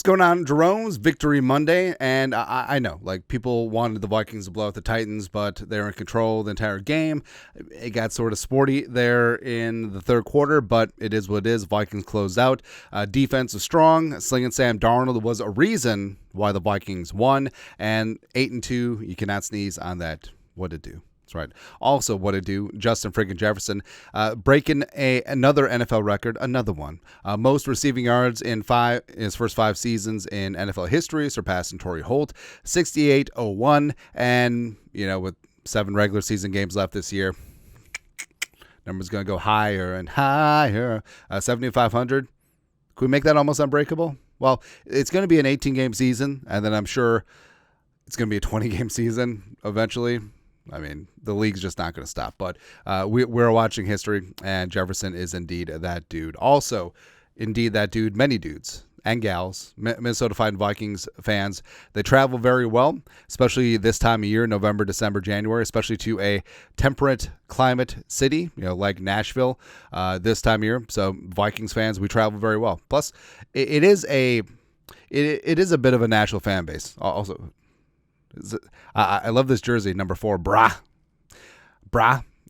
What's going on, Jerome's Victory Monday, and I know, like, people wanted the Vikings to blow out the Titans, but they're in control the entire game. It got sort of sporty there in the third quarter, but it is what it is. Vikings closed out. Defense was strong. Slinging Sam Darnold was a reason why the Vikings won, and 8-2, you cannot sneeze on that. What'd it do? That's right. Also, what it do? Justin freaking Jefferson breaking another NFL record, another one. Most receiving yards in his first 5 seasons in NFL history, surpassing Torrey Holt, 68-01, and with 7 regular season games left this year, number's going to go higher and higher. 7,500. Could we make that almost unbreakable? Well, it's going to be an 18-game season, and then I'm sure it's going to be a 20-game season eventually. I mean, the league's just not going to stop. But we're watching history, and Jefferson is indeed that dude. Also, indeed that dude, many dudes and gals, Minnesota Vikings fans, they travel very well, especially this time of year, November, December, January, especially to a temperate climate city, like Nashville this time of year. So Vikings fans, we travel very well. Plus, it is a bit of a Nashville fan base. Also, I love this jersey, number 4, brah.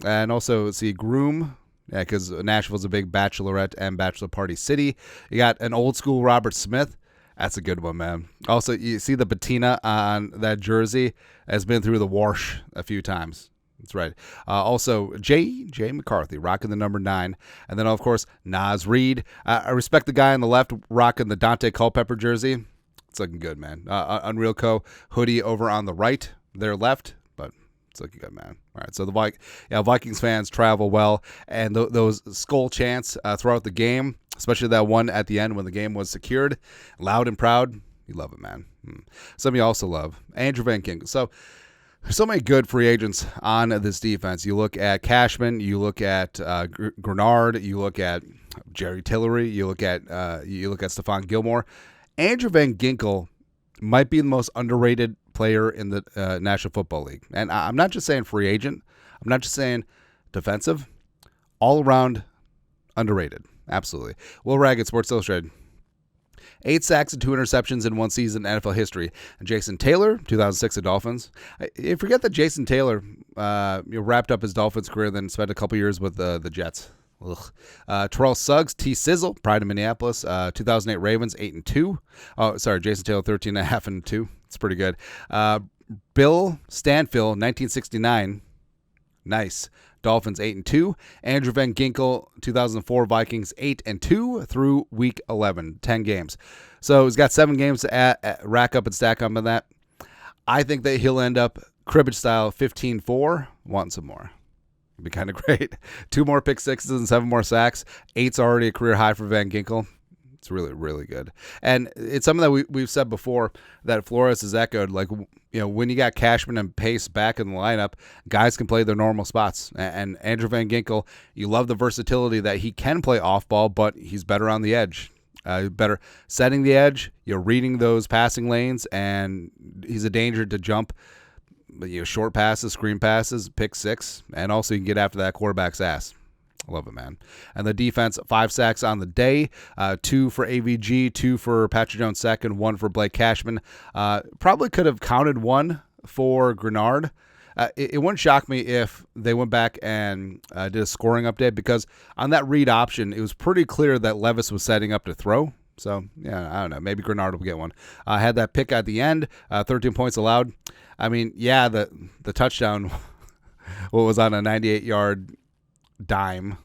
And also, see, groom, because Nashville's a big bachelorette and bachelor party city. You got an old school Robert Smith. That's a good one, man. Also, you see the patina on that jersey has been through the wash a few times. That's right. Also, J. McCarthy rocking the number 9. And then, of course, Nas Reed. I respect the guy on the left rocking the Dante Culpepper jersey. It's looking good, man. Unreal Co. hoodie over on the right, their left, but it's looking good, man. All right, so the Vikings fans travel well, and those skull chants throughout the game, especially that one at the end when the game was secured, loud and proud. You love it, man. Some of you also love Andrew Van Ginkel. So there's so many good free agents on this defense. You look at Cashman, you look at Grenard, you look at Jerry Tillery, you look at Stephon Gilmore. Andrew Van Ginkel might be the most underrated player in the National Football League. And I'm not just saying free agent. I'm not just saying defensive. All around underrated. Absolutely. Will Raggett, Sports Illustrated. 8 sacks and 2 interceptions in one season in NFL history. And Jason Taylor, 2006 at Dolphins. I forget that Jason Taylor wrapped up his Dolphins career, then spent a couple years with the Jets. Terrell Suggs, T-Sizzle, Pride of Minneapolis, 2008 Ravens, 8-2. Oh, sorry, Jason Taylor, 13.5-2. It's pretty good. Bill Stanfill, 1969. Nice. Dolphins, 8-2. Andrew Van Ginkel, 2004 Vikings, 8-2 through week 11, 10 games. So he's got 7 games to rack up and stack up on that. I think that he'll end up cribbage style 15-4. Want some more. It'd be kind of great. 2 more pick sixes and 7 more sacks. 8's already a career high for Van Ginkel. It's really, really good. And it's something that we've said before that Flores has echoed. Like, when you got Cashman and Pace back in the lineup, guys can play their normal spots. And Andrew Van Ginkel, you love the versatility that he can play off ball, but he's better on the edge. Better setting the edge, reading those passing lanes, and he's a danger to jump. Short passes, screen passes, pick 6, and also you can get after that quarterback's ass. I love it, man. And the defense, 5 sacks on the day, 2 for AVG, 2 for Patrick Jones second, 1 for Blake Cashman. Probably could have counted 1 for Grenard. It wouldn't shock me if they went back and did a scoring update, because on that read option, it was pretty clear that Levis was setting up to throw. So, I don't know. Maybe Grenard will get one. Had that pick at the end, 13 points allowed. I mean, the touchdown was on a 98-yard dime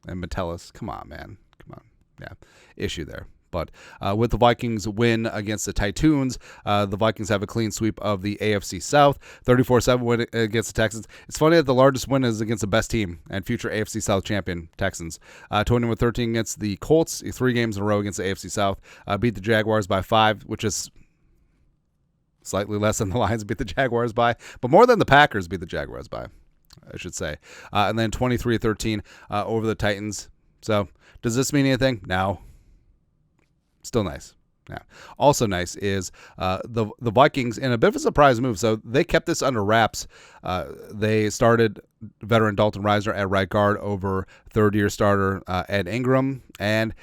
and Metellus. Come on, man. Come on. Yeah, issue there. But with the Vikings win against the Titans, the Vikings have a clean sweep of the AFC South, 34-7 win against the Texans. It's funny that the largest win is against the best team and future AFC South champion, Texans. 21-13 against the Colts, 3 games in a row against the AFC South. Beat the Jaguars by 5, which is slightly less than the Lions beat the Jaguars by, but more than the Packers beat the Jaguars by, I should say. And then 23-13 over the Titans. So does this mean anything? No. Still nice. Yeah. Also nice is the Vikings in a bit of a surprise move. So they kept this under wraps. They started veteran Dalton Ryner at right guard over third-year starter Ed Ingram. And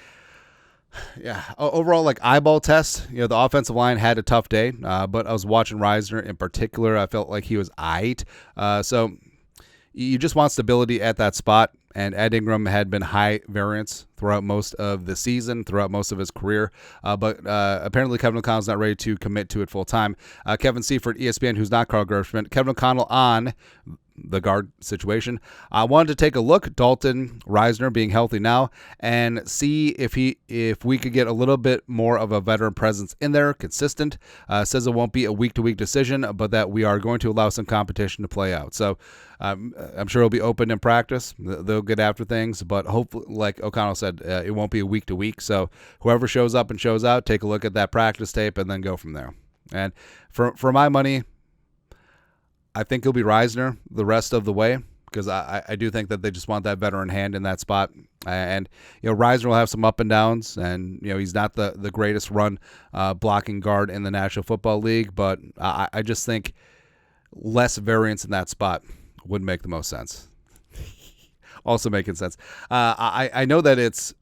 Yeah, overall, like eyeball test, the offensive line had a tough day, but I was watching Reisner in particular. I felt like he was aight. So you just want stability at that spot, and Ed Ingram had been high variance throughout most of the season, throughout most of his career, but apparently Kevin O'Connell's not ready to commit to it full time. Kevin Seifert, ESPN, who's not Carl Gershman, Kevin O'Connell on the guard situation. I wanted to take a look, Dalton Ryner being healthy now, and see if we could get a little bit more of a veteran presence in there, consistent. Says it won't be a week-to-week decision, but that we are going to allow some competition to play out. So I'm sure it'll be open in practice. They'll get after things, but hopefully, like O'Connell said, it won't be a week-to-week. So whoever shows up and shows out, take a look at that practice tape and then go from there. And for my money, I think he'll be Reisner the rest of the way, because I do think that they just want that veteran hand in that spot. And, Reisner will have some up and downs, and, he's not the greatest run blocking guard in the National Football League, but I just think less variance in that spot would make the most sense. Also making sense. I know that it's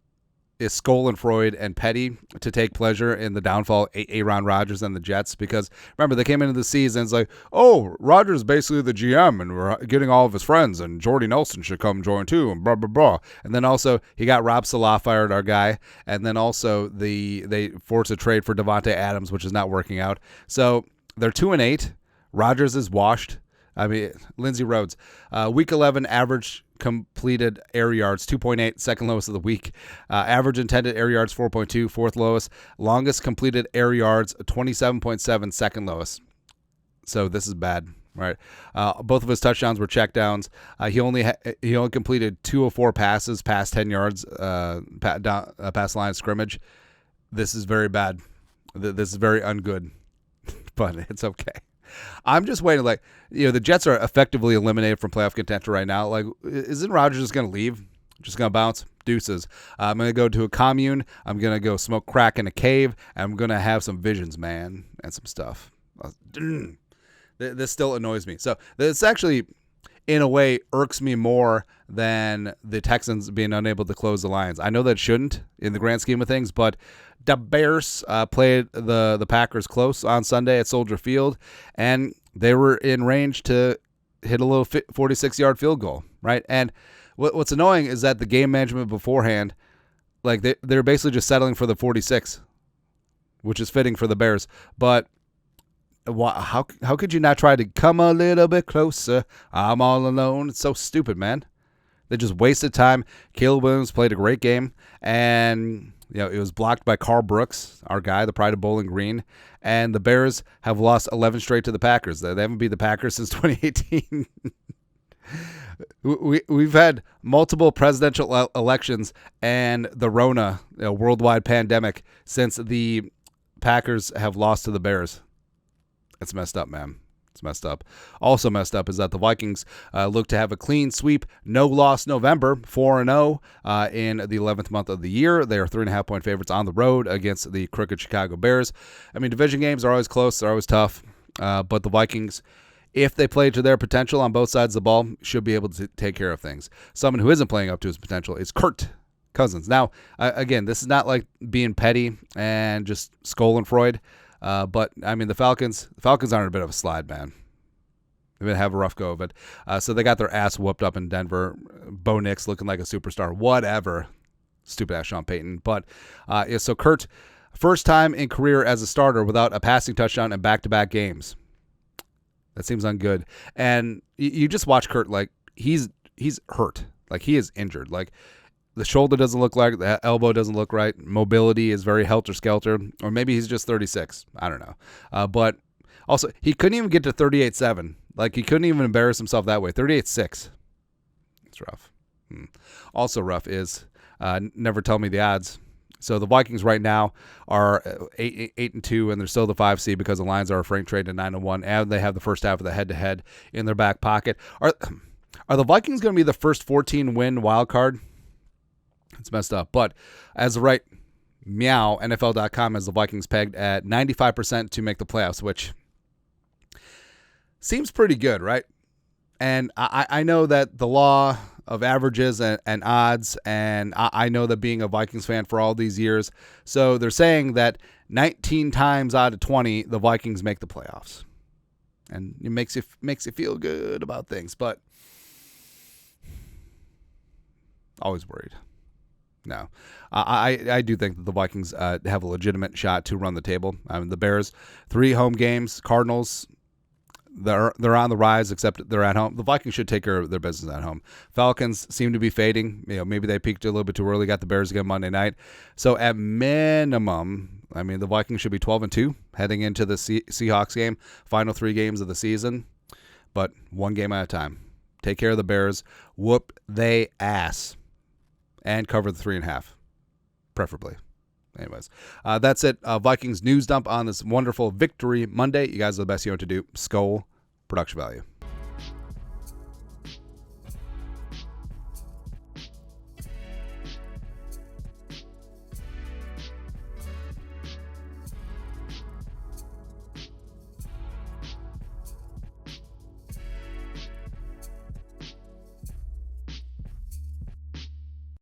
Schadenfreude and petty to take pleasure in the downfall of Aon Rogers and the Jets, because remember, they came into the season, it's like, oh, Rogers is basically the GM and we're getting all of his friends and Jordy Nelson should come join too and blah blah blah. And then also he got Rob Salah fired, our guy, and then also they forced a trade for Devontae Adams, which is not working out. So they're 2-8. Rogers is washed. I mean, Lindsey Rhodes, week 11 average completed air yards 2.8, second lowest of the week. Average intended air yards 4.2, fourth lowest. Longest completed air yards 27.7, second lowest. So this is bad, right? Both of his touchdowns were checkdowns. He only completed 2 of 4 passes past 10 yards past line of scrimmage. This is very bad. This is very ungood, but it's okay. I'm just waiting. Like, the Jets are effectively eliminated from playoff contention right now. Like, isn't Rodgers just going to leave? Just going to bounce? Deuces. I'm going to go to a commune. I'm going to go smoke crack in a cave. And I'm going to have some visions, man, and some stuff. This still annoys me. So this actually, in a way, irks me more than the Texans being unable to close the Lions. I know that shouldn't in the grand scheme of things, but the Bears played the Packers close on Sunday at Soldier Field, and they were in range to hit a little 46-yard field goal, right? And what's annoying is that the game management beforehand, like they're basically just settling for the 46, which is fitting for the Bears. But how could you not try to come a little bit closer? I'm all alone. It's so stupid, man. They just wasted time. Caleb Williams played a great game, and it was blocked by Carl Brooks, our guy, the pride of Bowling Green. And the Bears have lost 11 straight to the Packers. They haven't beat the Packers since 2018. We've had multiple presidential elections and the Rona, worldwide pandemic, since the Packers have lost to the Bears. It's messed up, man. It's messed up. Also messed up is that the Vikings look to have a clean sweep, no loss November, 4-0 in the 11th month of the year. They are 3.5-point favorites on the road against the crooked Chicago Bears. I mean, division games are always close. They're always tough. But the Vikings, if they play to their potential on both sides of the ball, should be able to take care of things. Someone who isn't playing up to his potential is Kirk Cousins. Now, again, this is not like being petty and just Schadenfreude. But, I mean, the Falcons are in a bit of a slide, man. They're going to have a rough go of it. So they got their ass whooped up in Denver. Bo Nix looking like a superstar. Whatever. Stupid-ass Sean Payton. But, so Kurt, first time in career as a starter without a passing touchdown in back-to-back games. That seems ungood. And you just watch Kurt, like, he's hurt. Like, he is injured. Like, the shoulder doesn't look like, the elbow doesn't look right. Mobility is very helter-skelter. Or maybe he's just 36. I don't know. But also, he couldn't even get to 38-7. Like, he couldn't even embarrass himself that way. 38-6. It's rough. Also rough is never tell me the odds. So the Vikings right now are 8-2, and they're still the 5 seed because the Lions are a frank trade to 9-1, and they have the first half of the head-to-head in their back pocket. Are the Vikings going to be the first 14-win wild card? It's messed up. But as of right, meow, NFL.com has the Vikings pegged at 95% to make the playoffs, which seems pretty good, right? And I know that the law of averages and odds, and I know that being a Vikings fan for all these years. So they're saying that 19 times out of 20, the Vikings make the playoffs. And it makes you feel good about things, but always worried. No, I do think that the Vikings have a legitimate shot to run the table. The Bears, 3 home games. Cardinals, they're on the rise, except they're at home. The Vikings should take care of their business at home. Falcons seem to be fading. Maybe they peaked a little bit too early. Got the Bears again Monday night. So at minimum, the Vikings should be 12-2 heading into the Seahawks game. Final 3 games of the season, but one game at a time. Take care of the Bears. Whoop they ass. And cover the 3.5, preferably. Anyways, that's it. Vikings news dump on this wonderful Victory Monday. You guys are the best. You know what to do. Skol, production value.